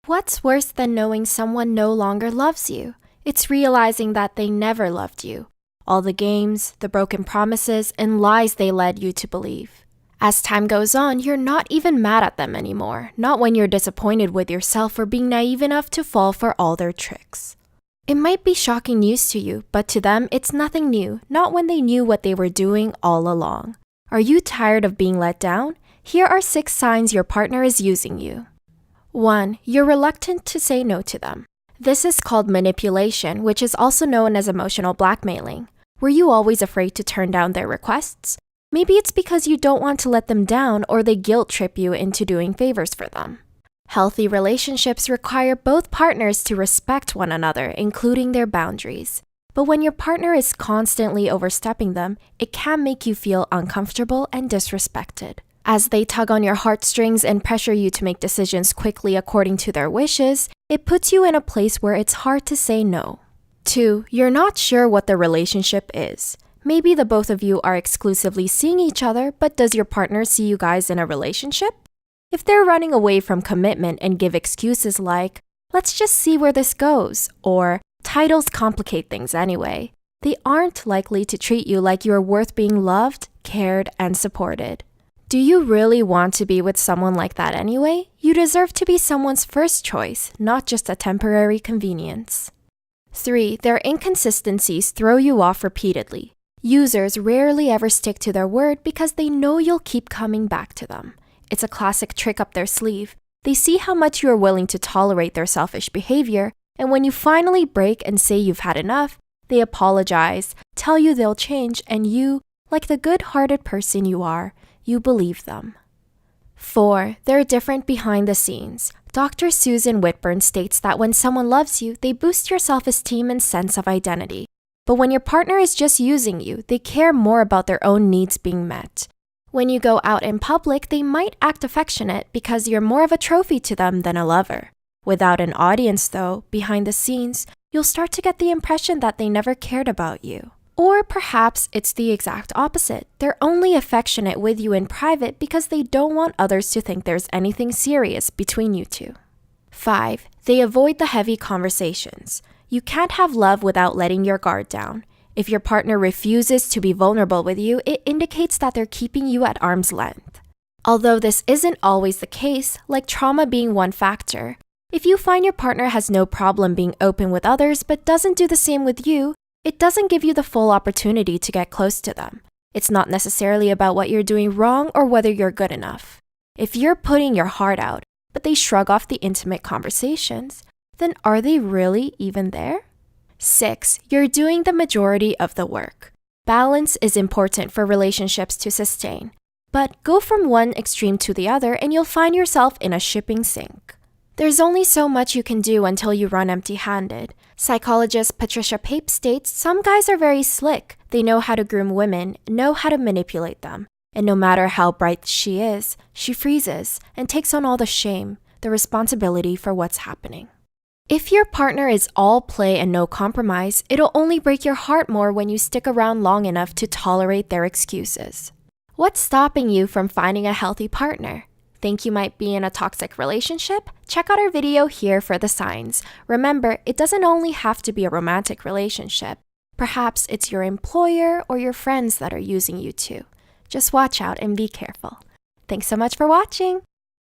What's worse than knowing someone no longer loves you? It's realizing that they never loved you. All the games, the broken promises, and lies they led you to believe. As time goes on, you're not even mad at them anymore, not when you're disappointed with yourself for being naive enough to fall for all their tricks. It might be shocking news to you, but to them, it's nothing new, not when they knew what they were doing all along. Are you tired of being let down? Here are 6 signs your partner is using you. 1. You're reluctant to say no to them. This is called manipulation, which is also known as emotional blackmailing. Were you always afraid to turn down their requests? Maybe it's because you don't want to let them down or they guilt trip you into doing favors for them. Healthy relationships require both partners to respect one another, including their boundaries. But when your partner is constantly overstepping them, it can make you feel uncomfortable and disrespected. As they tug on your heartstrings and pressure you to make decisions quickly according to their wishes, it puts you in a place where it's hard to say no. 2. You're not sure what the relationship is. Maybe the both of you are exclusively seeing each other, but does your partner see you guys in a relationship? If they're running away from commitment and give excuses like, "Let's just see where this goes," or "Titles complicate things anyway," they aren't likely to treat you like you're worth being loved, cared, and supported. Do you really want to be with someone like that anyway? You deserve to be someone's first choice, not just a temporary convenience. 3. Their inconsistencies throw you off repeatedly. Users rarely ever stick to their word because they know you'll keep coming back to them. It's a classic trick up their sleeve. They see how much you are willing to tolerate their selfish behavior, and when you finally break and say you've had enough, they apologize, tell you they'll change, and you, like the good-hearted person you are, you believe them. 4. They're different behind the scenes. Dr. Susan Whitburn states that when someone loves you, they boost your self-esteem and sense of identity. But when your partner is just using you, they care more about their own needs being met. When you go out in public, they might act affectionate because you're more of a trophy to them than a lover. Without an audience, though, behind the scenes, you'll start to get the impression that they never cared about you. Or perhaps it's the exact opposite. They're only affectionate with you in private because they don't want others to think there's anything serious between you two. 5. They avoid the heavy conversations. You can't have love without letting your guard down. If your partner refuses to be vulnerable with you, it indicates that they're keeping you at arm's length. Although this isn't always the case, like trauma being one factor, if you find your partner has no problem being open with others but doesn't do the same with you, it doesn't give you the full opportunity to get close to them. It's not necessarily about what you're doing wrong or whether you're good enough. If you're putting your heart out, but they shrug off the intimate conversations, then are they really even there? 6. You're doing the majority of the work. Balance is important for relationships to sustain, but go from one extreme to the other and you'll find yourself in a shipping sink. There's only so much you can do until you run empty-handed. Psychologist Patricia Pape states some guys are very slick. They know how to groom women, know how to manipulate them. And no matter how bright she is, she freezes and takes on all the shame, the responsibility for what's happening. If your partner is all play and no compromise, it'll only break your heart more when you stick around long enough to tolerate their excuses. What's stopping you from finding a healthy partner? Think you might be in a toxic relationship? Check out our video here for the signs. Remember, it doesn't only have to be a romantic relationship. Perhaps it's your employer or your friends that are using you too. Just watch out and be careful. Thanks so much for watching!